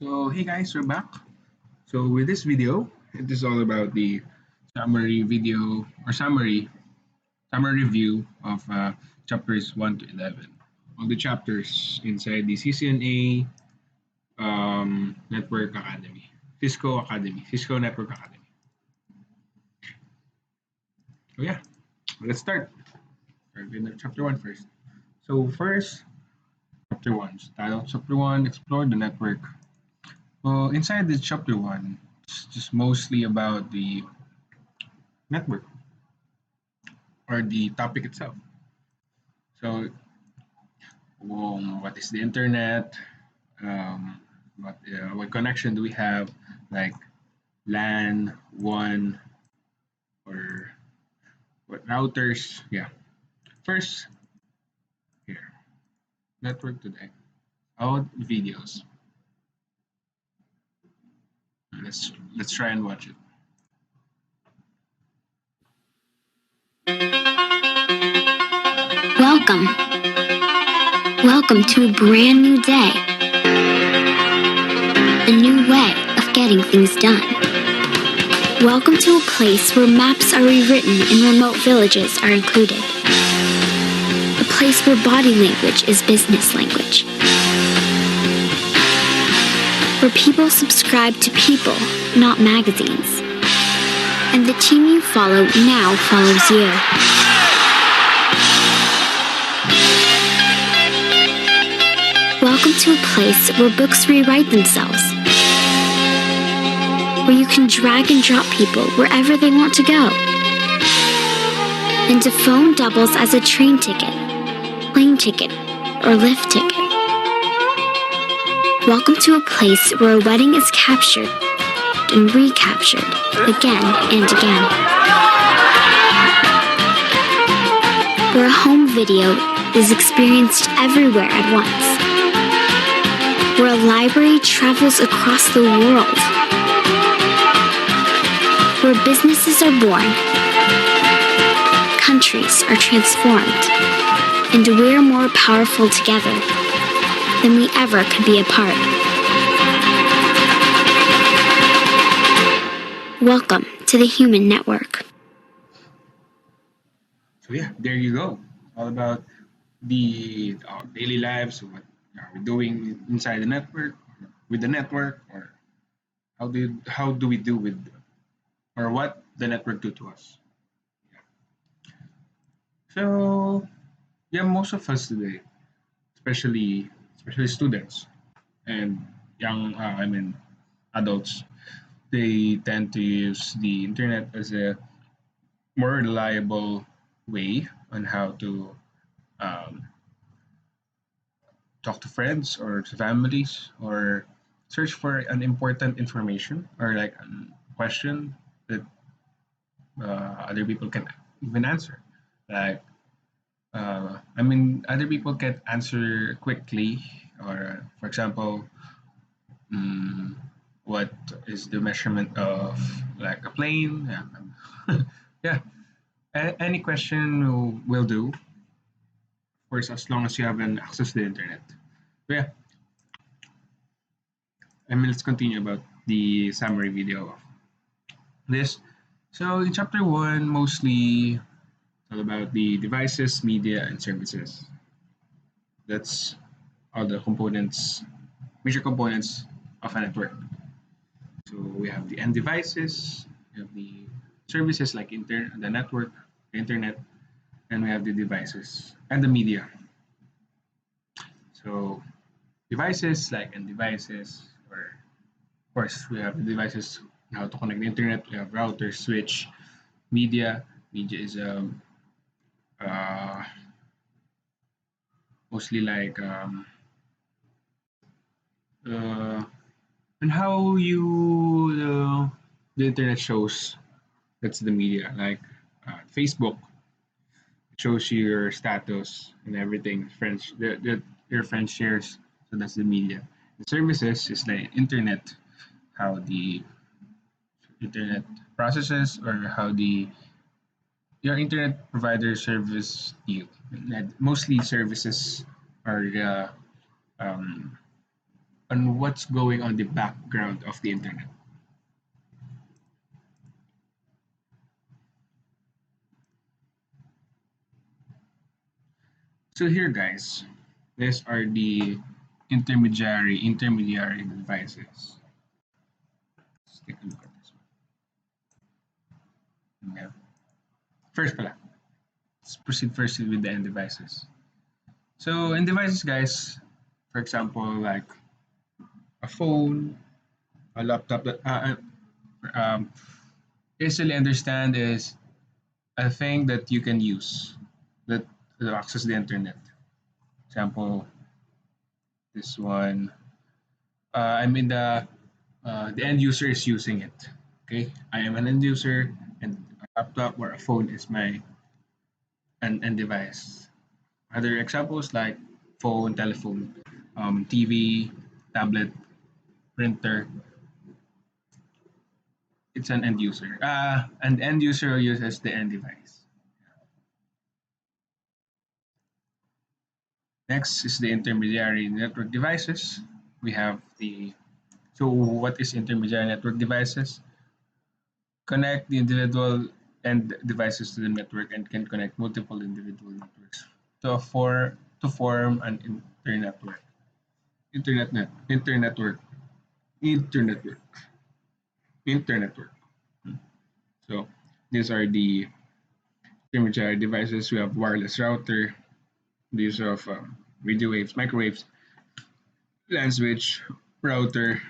So hey guys, we're back. So with this video, it is all about the summary video or summary review of chapters 1 to 11. All the chapters inside the CCNA Network Academy, Cisco Network Academy. So yeah, let's start. Start with chapter 1 first. So first, chapter 1. Title chapter 1, explore the network. Well, inside this chapter 1, it's just mostly about the network or the topic itself. So, what is the internet? What connection do we have? Like LAN, WAN, or what routers? Yeah. First, here, network today. Out videos. Let's try and watch it. Welcome. Welcome to a brand new day. A new way of getting things done. Welcome to a place where maps are rewritten and remote villages are included. A place where body language is business language. Where people subscribe to people, not magazines. And the team you follow now follows you. Welcome to a place where books rewrite themselves. Where you can drag and drop people wherever they want to go. And a phone doubles as a train ticket, plane ticket, or lift ticket. Welcome to a place where a wedding is captured and recaptured again and again. Where a home video is experienced everywhere at once. Where a library travels across the world. Where businesses are born, countries are transformed, and we're more powerful together than we ever could be apart. Welcome to the Human Network. So yeah, there you go. All about the our daily lives, what are we doing inside the network, with the network, or how do we do with, or what the network do to us. So yeah, most of us today, especially students and young, adults, they tend to use the internet as a more reliable way on how to um, talk to friends or to families or search for an important information or like a question that other people can even answer. Like, other people can answer quickly, or for example, mm, what is the measurement of like a plane? Yeah, yeah. Any question will do. Of course, as long as you have an access to the internet. So yeah, let's continue about the summary video of this. So in chapter one, mostly it's all about the devices, media, and services. That's all the components, major components of a network. So we have the end devices, we have the services like the network, the internet, and we have the devices and the media. So devices like end devices, or of course we have the devices how to connect the internet. We have router, switch, media. Media is uh, mostly like uh, and how the internet shows. That's the media. Like Facebook shows you your status and everything. Friends, your friends shares. So that's the media. The services is the internet, how the internet processes or how the your internet provider service you. Mostly services are um, on what's going on the background of the internet. So here, guys, these are the intermediary devices. Let's take a look at this one. Yeah. First pala, let's proceed first with the end devices. So end devices, guys, for example, like a phone, a laptop that easily understand is a thing that you can use that to access the internet. Example, this one. I'm in the end user is using it. Okay, I am an end user, and a laptop or a phone is my an end device. Other examples like phone, telephone, TV, tablet, printer. It's an end user. An end user uses the end device. Next is the intermediary network devices. We have the so what is intermediary network devices? Connect the individual end devices to the network and can connect multiple individual networks to form an internetwork. Internetwork. Internetwork. Internetwork. So these are the intermediary devices. We have wireless router, the use of radio waves, microwaves, LAN switch, router,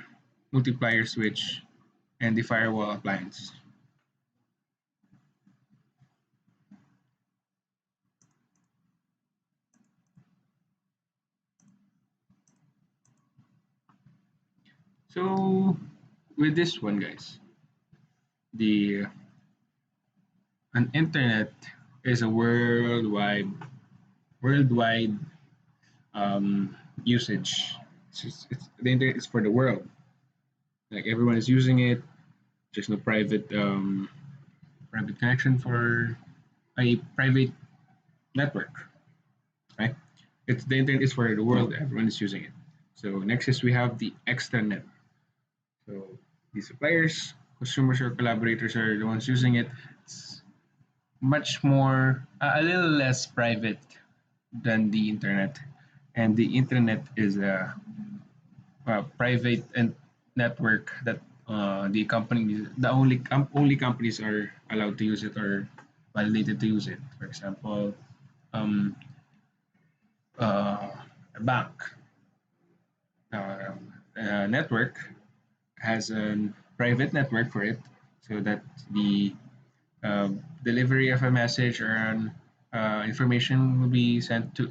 multiplier switch, and the firewall appliance. So with this one, guys, the an internet is a worldwide usage. The internet is for the world. Like everyone is using it. There's no private connection for a private network, right? It's the internet is for the world. Everyone is using it. So next is we have the extranet. So the suppliers, consumers, or collaborators are the ones using it. It's much more, a little less private than the internet, and the internet is a private and network that only companies are allowed to use it or validated to use it. For example, um, uh, a bank uh, network has a private network for it, so that the delivery of a message or information will be sent to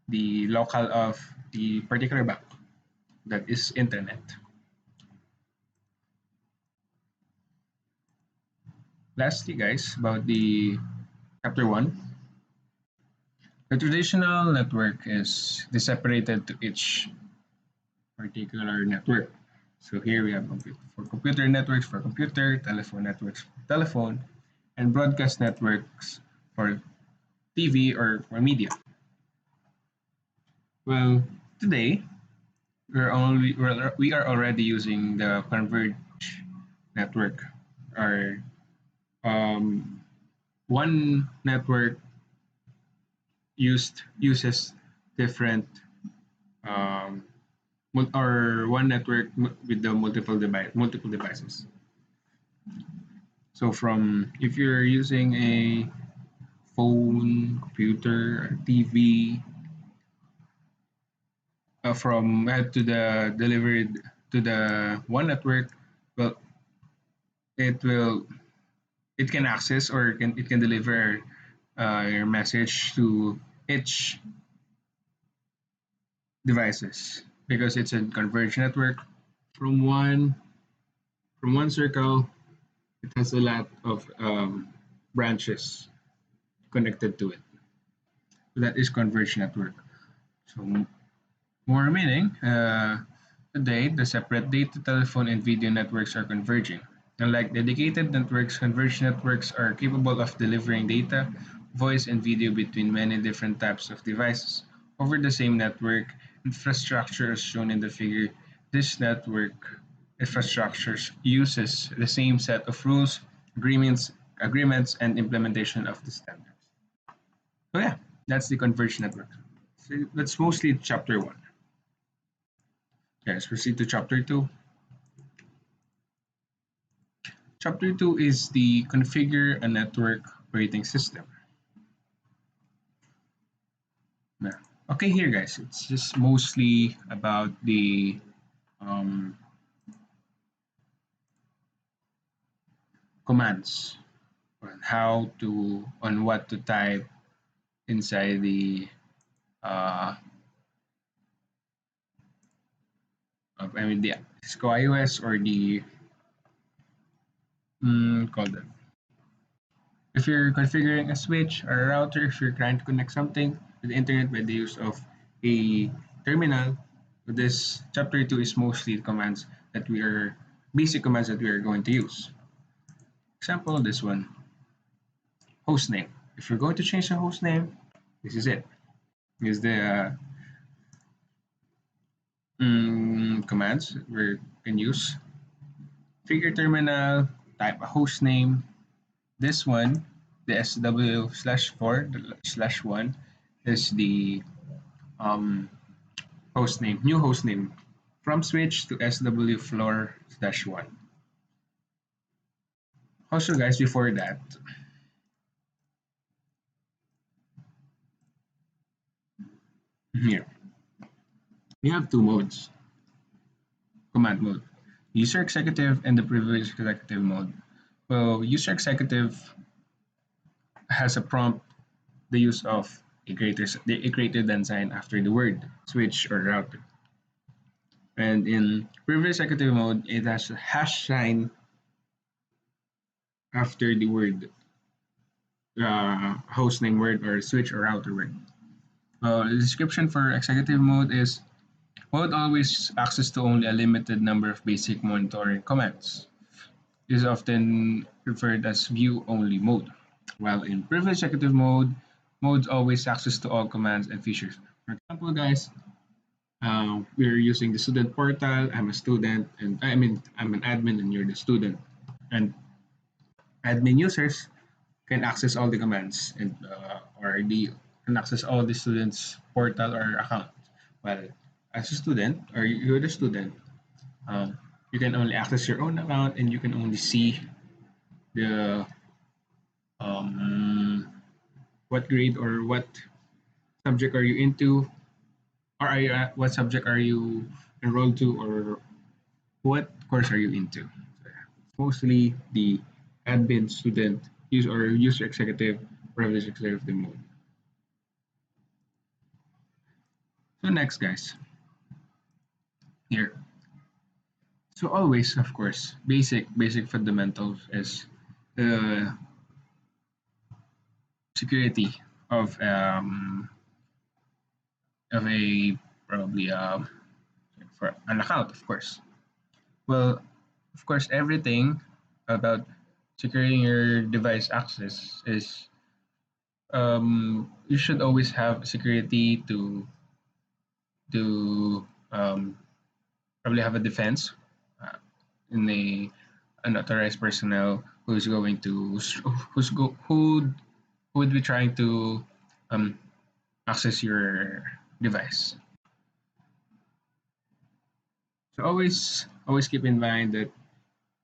the local of the particular bank. That is internet. Lastly, guys, about the chapter one, the traditional network is separated to each particular network. So here we have for computer networks for computer, telephone networks for telephone, and broadcast networks for TV or for media. Well, today we are already using the converged network. Our one network uses different um, or one network with the multiple devices. So from if you're using a phone, computer, TV, from to the delivered to the one network, well, it will it can access or it can deliver your message to each devices because it's a converged network from one circle. It has a lot of branches connected to it. So that is converged network. So more meaning, today the separate data, telephone, and video networks are converging. Unlike dedicated networks, converged networks are capable of delivering data, voice, and video between many different types of devices over the same network infrastructure as shown in the figure. This network infrastructure uses the same set of rules, agreements, and implementation of the standards. So yeah, that's the converged network. So that's mostly chapter one. Okay, let's proceed to chapter two. Chapter two is the configure a network operating system. Yeah. Okay, here guys, it's just mostly about the um, commands on what to type inside the uh, the Cisco iOS or the called it. If you're configuring a switch or a router, if you're trying to connect something to the internet by the use of a terminal, this chapter two is mostly the commands that we are basic commands that we are going to use. Example, this one, host name. If you're going to change the host name, this is it. Is the commands we can use. Figure terminal, type a host name. This one, the SW slash 4 the slash 1 is the um, host name, new host name from switch to SW floor slash 1. Also, guys, before that, here we have two modes command mode, user executive and the privileged executive mode. Well, user executive has a prompt the use of a greater than sign after the word switch or router. And in privileged executive mode, it has a hash sign after the word hostname word or switch or router word. The description for executive mode is mode always access to only a limited number of basic monitoring commands. It is often referred as view only mode. While in privileged executive mode, modes always access to all commands and features. For example, guys, we're using the student portal. I'm a student, and I'm an admin, and you're the student. And admin users can access all the commands and or the can access all the students' portal or account. Well, as a student or you're the student, you can only access your own account and you can only see the what grade or what subject are you into, or what subject are you enrolled to, or what course are you into. So, yeah, mostly the admin student user executive privilege executive mode. So next, guys, here. So always, of course, basic fundamentals is the security of um, of a probably for an account, of course. Well, of course, everything about securing your device access is you should always have security to probably have a defense uh, in a unauthorized personnel who's going to who would be trying to um, access your device. So always keep in mind that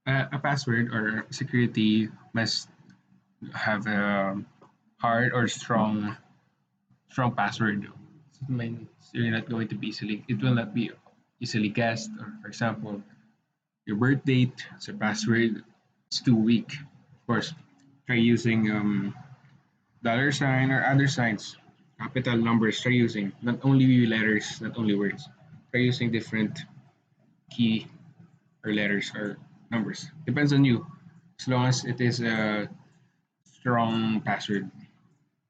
a password or security must have a hard or strong password. It means you're not going to be easily it will not be easily guessed. Or for example, your birth date as a password, it's too weak. Of course, try using dollar sign or other signs, capital numbers. Try using not only letters, not only words. Try using different key or letters or numbers. Depends on you. As long as it is a strong password,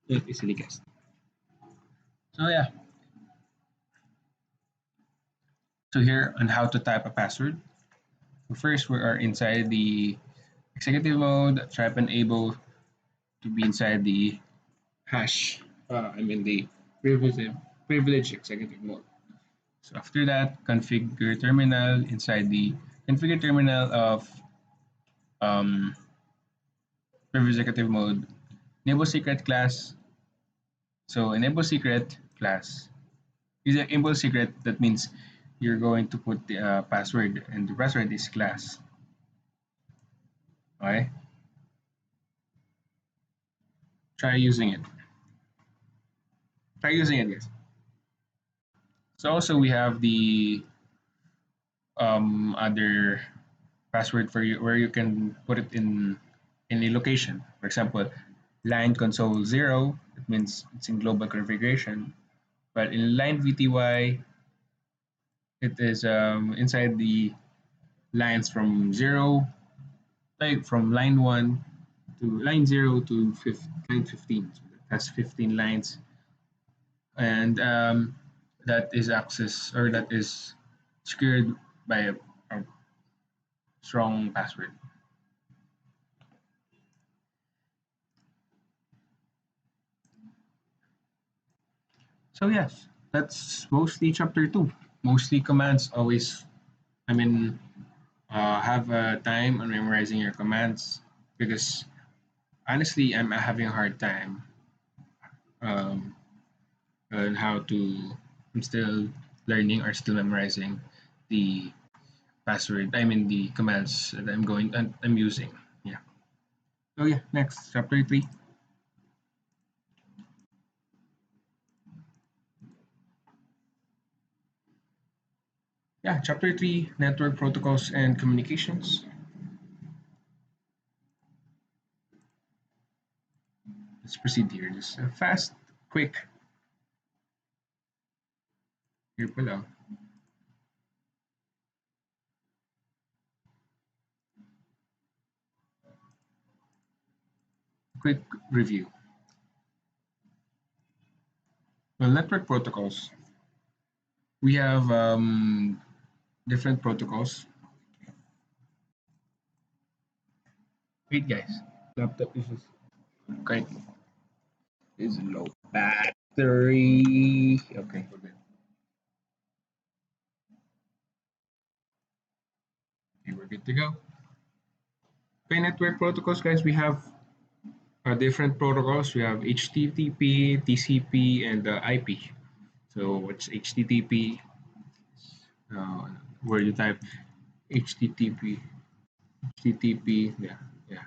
it's easily guessed. So yeah. So here on how to type a password. So first we are inside the executive mode. Type enable to be inside the hash. The privilege executive mode. So after that, configure terminal. Inside the configure terminal of um, privilege executive mode, enable secret class. So enable secret class. Is an enable secret. That means you're going to put the password, and the password is class. Okay, try using it. Try using it, guys. So also we have the other password for you where you can put it in a location. For example, line console 0, it means it's in global configuration. But in line VTY, it is inside the lines from 0, like from line 1 to line 0 to line 15. So that's 15 lines. And that is access or that is secured by a strong password. So yes, that's mostly chapter two. Mostly commands always. I mean, have a time on memorizing your commands because honestly, I'm having a hard time um, on how to. I'm still learning or still memorizing the password. I mean the commands that I'm using. Yeah. So yeah, next chapter three. Yeah, chapter three: network protocols and communications. Let's proceed here. Just fast, quick. Here pala. Quick review. Well, network protocols. We have different protocols. Wait, guys. Laptop is just quite is low battery. Okay, we're good. Okay, we're good to go. Okay, network protocols, guys. We have different protocols. We have HTTP, TCP, and IP. So what's HTTP? Uh, where you type HTTP, HTTP. Yeah, yeah.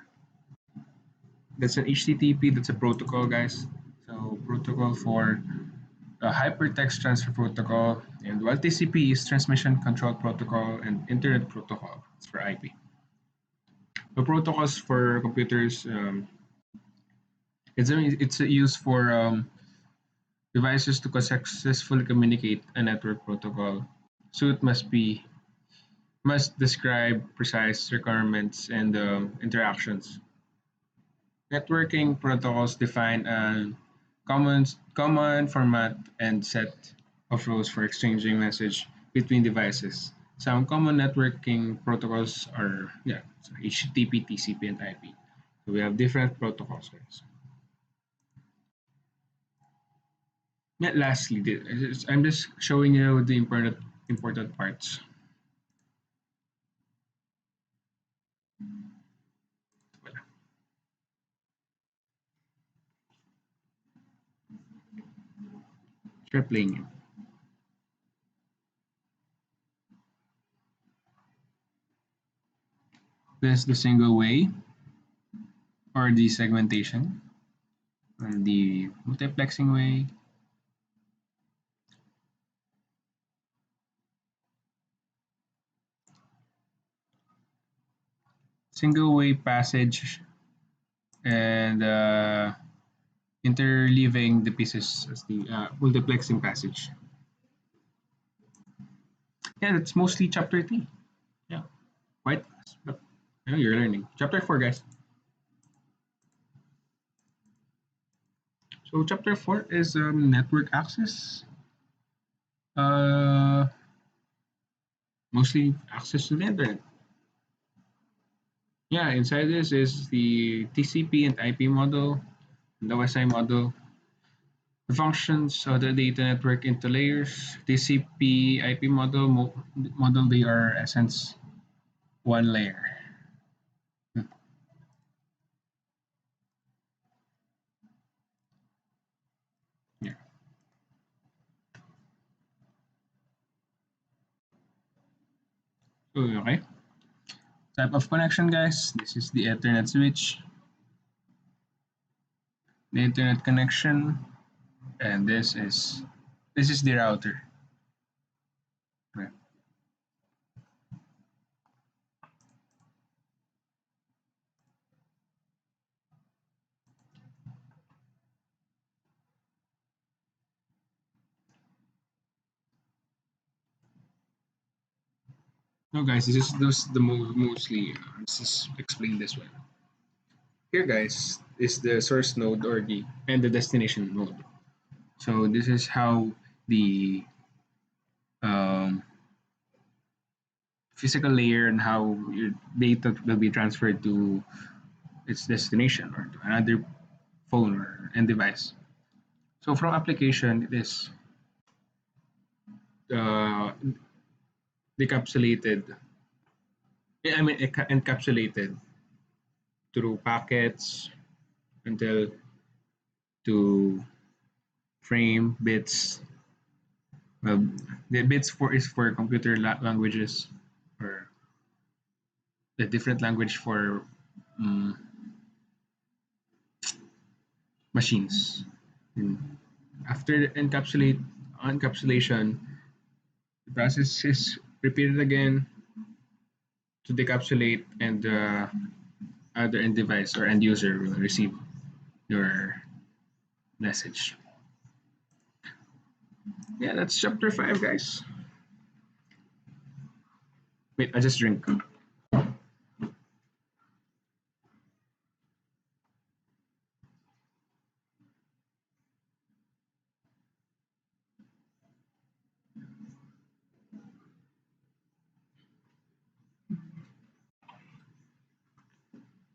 That's an HTTP. That's a protocol, guys. So protocol for hypertext transfer protocol, and while TCP is transmission control protocol and internet protocol. It's for IP. The protocols for computers, it's used for devices to successfully communicate a network protocol. So it must describe precise requirements and interactions. Networking protocols define a common format and set of rules for exchanging message between devices. Some common networking protocols are so HTTP, TCP, and IP. So we have different protocols, guys. Yeah, lastly, I'm just showing you the important parts. Try playing it. There's the single way or the segmentation, and the multiplexing way. Single way passage and interleaving the pieces as the multiplexing passage. Yeah, that's mostly chapter three. Yeah, quite fast, but you're learning. Chapter four, guys. So chapter four is network access. Uh, Mostly access to the internet. Yeah, inside this is the TCP and IP model, the OSI model. The functions of the data network into layers. TCP IP model, they are essence one layer. Hmm. Yeah. Okay. Type of connection, guys. This is the Ethernet switch, the Internet connection, and this is the router. Okay. No, guys, this is mostly. Let's just explain this one. Here, guys, is the source node or the destination node. So this is how the um, physical layer and how your data will be transferred to its destination or to another phone or end device. So from application, it is uh, decapsulated. I mean, encapsulated through packets until to frame bits. The bits for is for computer languages or the different language for um, machines. And after encapsulation, the process is repeated again to decapsulate, and the other end device or end user will receive your message. Yeah, that's chapter 5, guys. Wait, I just drink.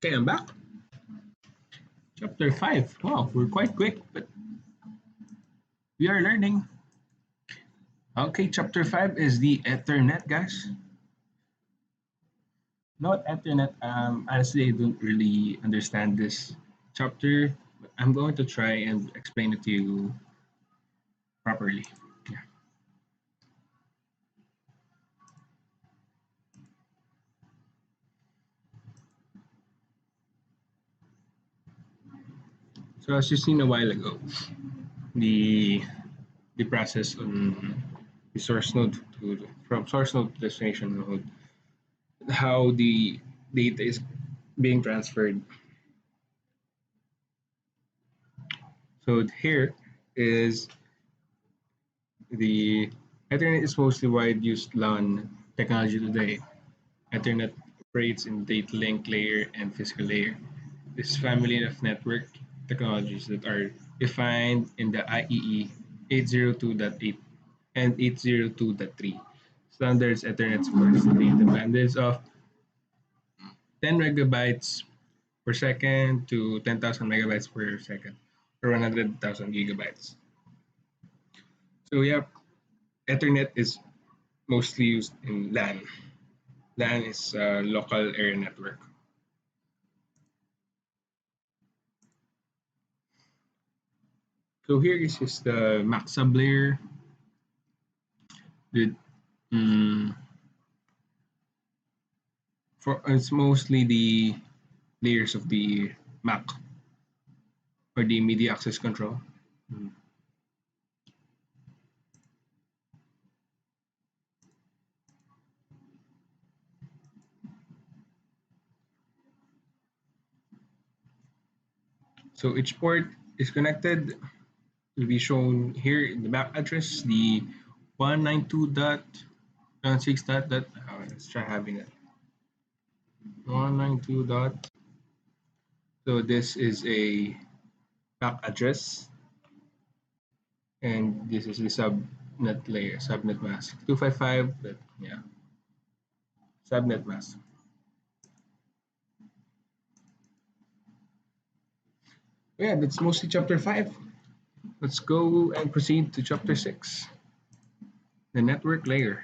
Okay, I'm back. Chapter 5. Wow, we're quite quick, but we are learning. Okay, chapter 5 is the Ethernet, guys. Not Ethernet. Honestly, I don't really understand this chapter, but I'm going to try and explain it to you properly. Yeah. So as you seen a while ago, the the process on the source node to from source node to destination node, how the data is being transferred. So here is the Ethernet is mostly wide used LAN technology today. Ethernet operates in data link layer and physical layer. This family of network technologies that are defined in the IEEE 802.8 and 802.3 standards. Ethernet supports the data bandwidth of 10 megabytes per second to 10,000 megabytes per second or 100,000 gigabytes. So yeah, Ethernet is mostly used in LAN. LAN is a local area network. So here is just the max sub layer with um, for it's mostly the layers of the Mac or the media access control. Mm. So each port is connected will be shown here in the MAC address, the 192.168 dot. Let's try having it. 192 dot. So this is a MAC address, and this is the subnet layer, subnet mask. 255. But yeah, subnet mask. Yeah, that's mostly chapter 5. let's go and proceed to chapter 6, the network layer.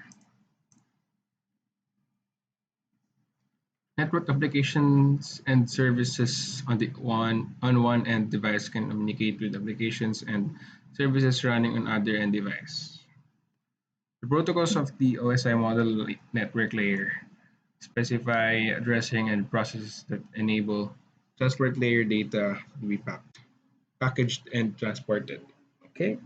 Network applications and services on one end device can communicate with applications and services running on other end device. The protocols of the OSI model network layer specify addressing and processes that enable transport layer data to be packaged and transported. Okay.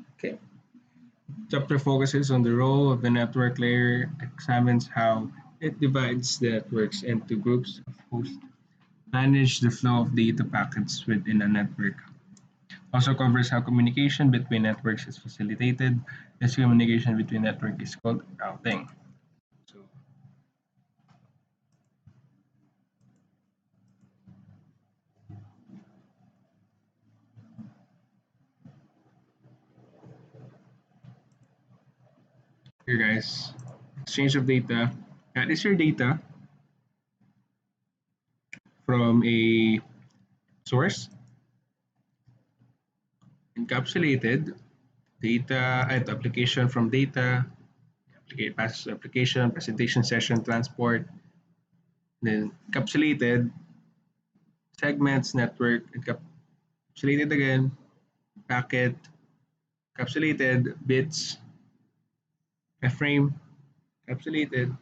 Chapter focuses on the role of the network layer, examines how it divides the networks into groups of hosts, manage the flow of data packets within a network. Also covers how communication between networks is facilitated. This communication between networks is called routing. So here guys, exchange of data. That is your data from a source, encapsulated data at application from data, application, presentation session, transport, then encapsulated segments, network, encapsulated again, packet, encapsulated bits, a frame, encapsulated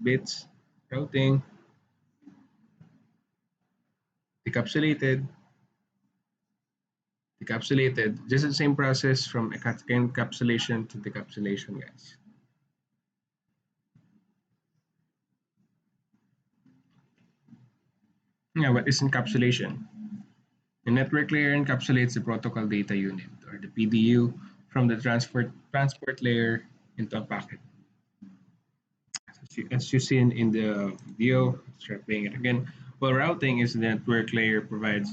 bits, routing, decapsulated, decapsulated. Just the same process from encapsulation to decapsulation, guys. Yeah, what is encapsulation? The network layer encapsulates the protocol data unit, or the PDU, from the transport layer into a packet. As you see in the video, let's try playing it again. While routing is the network layer provides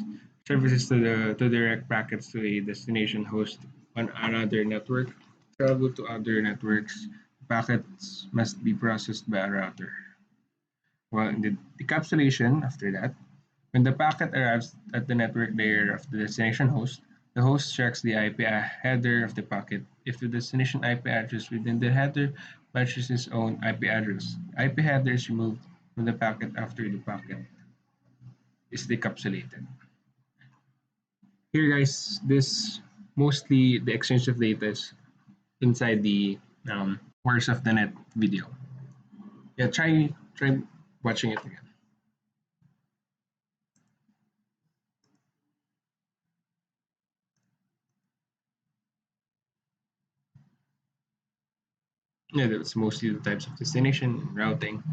services to direct packets to a destination host on another network. Travel to other networks, packets must be processed by a router. While in the decapsulation, after that, when the packet arrives at the network layer of the destination host, the host checks the IP header of the packet. If the destination IP address within the header matches its own IP address, IP header is removed from the packet after the packet is decapsulated. Here, guys, this mostly the exchange of data is inside the words of the net video. Yeah, try watching it again. Yeah, that's mostly the types of destination routing.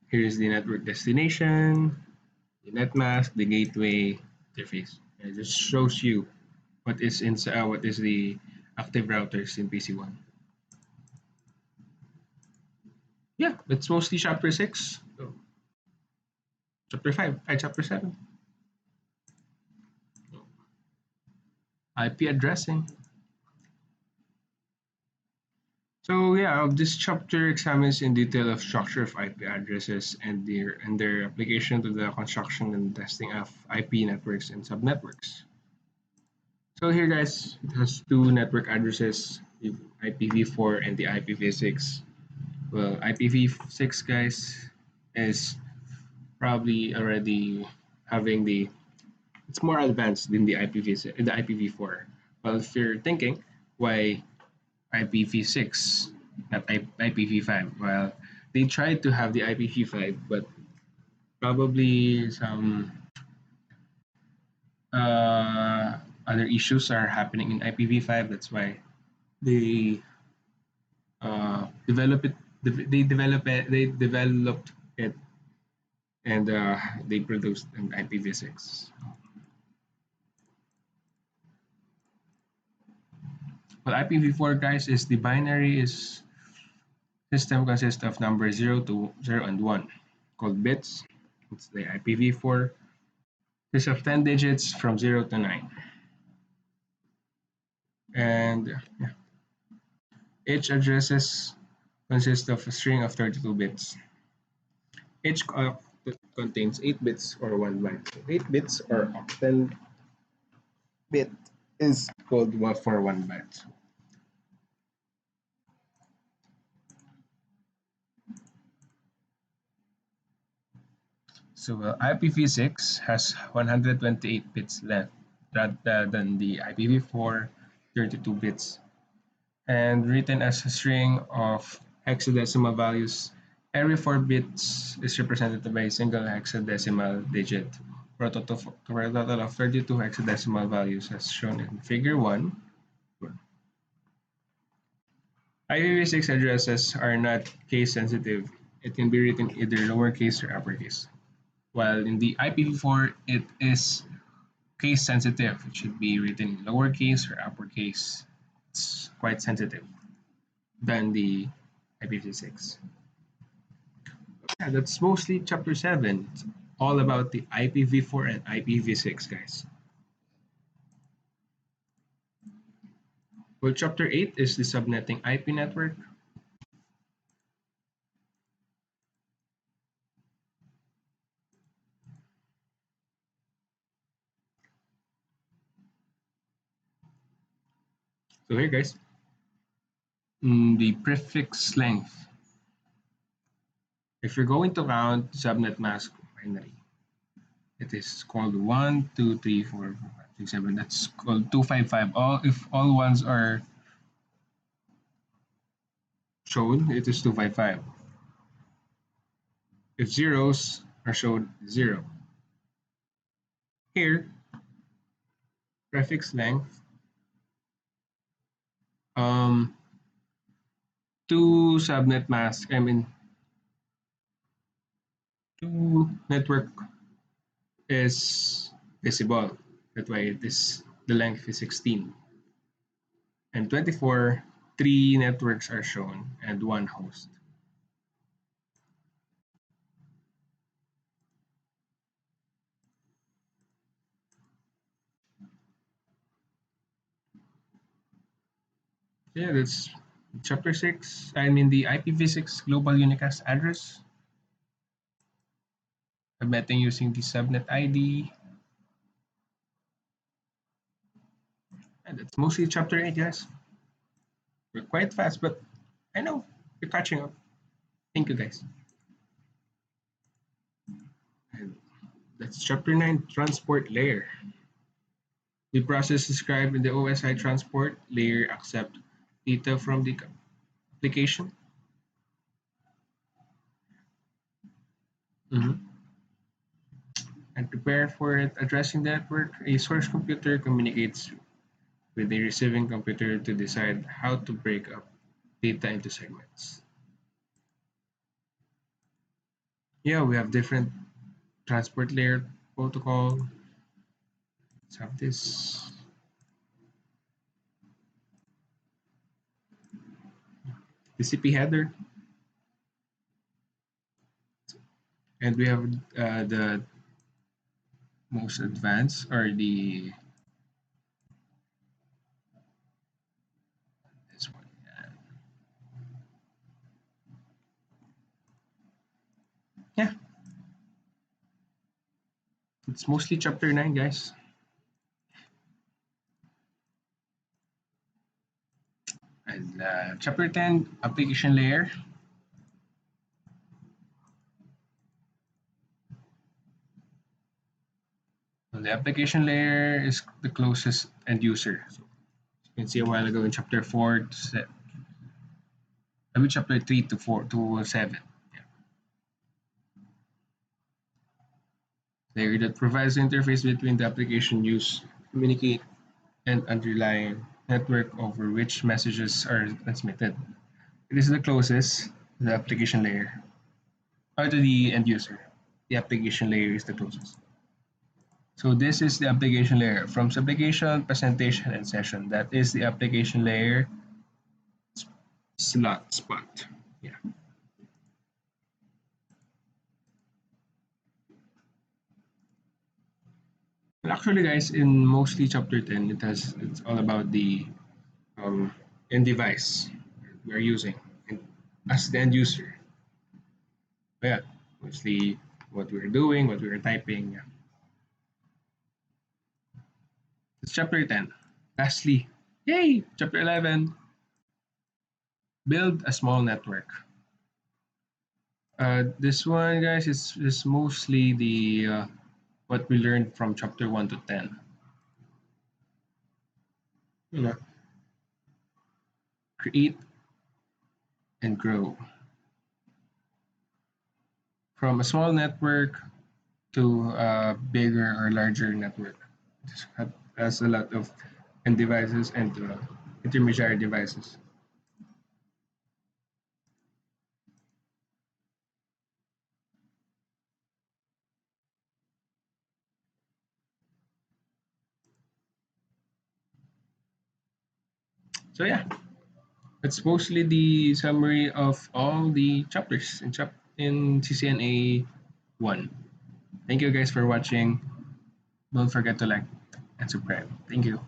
Here's the network destination, the net mask, the gateway interface. It just shows you what is the active routers in PC1. Yeah, that's mostly chapter 6. So, chapter 5, chapter 7. IP addressing. So yeah, this chapter examines in detail of structure of IP addresses and their application to the construction and testing of IP networks and subnetworks. So here guys, it has two network addresses, the IPv4 and the IPv6. Well, IPv6 guys is probably already having it's more advanced than the IPv4. Well, if you're thinking why IPv6, not IPv5, well, they tried to have the IPv5, but probably some uh, other issues are happening in IPv5. That's why they develop it. They developed it, and they produced an IPv6. Well, IPv4 guys is the binary is system consists of numbers 0 and 1 called bits. It's the IPv4. Consists of 10 digits from 0 to 9. And yeah, each addresses consist of a string of 32 bits. Each oct contains 8 bits or 1 byte. So 8 bits or octal bit is called for 1 byte. So IPv6 has 128 bits left rather than the IPv4 32 bits, and written as a string of hexadecimal values. Every 4 bits is represented by a single hexadecimal digit for a total of 32 hexadecimal values as shown in figure 1. IPv6 addresses are not case sensitive. It can be written either lowercase or uppercase. While in the IPv4, it is case sensitive. It should be written in lowercase or uppercase. It's quite sensitive than the IPv6. Yeah, that's mostly chapter 7. It's all about the IPv4 and IPv6, guys. Well, chapter 8 is the subnetting IP network. So here, guys, the prefix length. If you're going to count subnet mask binary, it is called 1, 2, 3, 4, 5, 6, 7. That's called 255. If all ones are shown, it is 255. If zeros are shown, 0. Here, prefix length, um, two subnet mask, two network is visible. That's why the length is 16. And 24, 3 networks are shown and 1 host. Yeah, that's chapter 6. The IPv6 global unicast address. Subnetting using the subnet ID. And that's mostly chapter 8, guys. We're quite fast, but I know you're catching up. Thank you, guys. And that's chapter 9, transport layer. The process described in the OSI transport layer accept data from the application. Mhm. And prepare for it. Addressing the network, a source computer communicates with the receiving computer to decide how to break up data into segments. Yeah, we have different transport layer protocol. Let's have this TCP header, and we have the most advanced or the this one. Yeah, it's mostly chapter 9, guys. And chapter 10, application layer. So the application layer is the closest end user. So you can see a while ago in chapter 4 to chapter 3 to 4 to 7. Yeah. Layer that provides the interface between the application used to communicate and underlying network over which messages are transmitted. It is the closest to the application layer or to the end user. The application layer is the closest. So this is the application layer from application, presentation, and session. That is the application layer slot spot. Yeah. Well, actually, guys, in mostly chapter 10, it's all about the um, end device we're using as the end user. Yeah, mostly what we were doing, what we were typing. Yeah. It's chapter 10. Lastly, yay! Chapter 11. Build a small network. This one, guys, is mostly the what we learned from chapter 1 to 10. You know, create and grow from a small network to a bigger or larger network. It has a lot of end devices and intermediary devices. So yeah, that's mostly the summary of all the chapters in CCNA 1. Thank you guys for watching. Don't forget to like and subscribe. Thank you.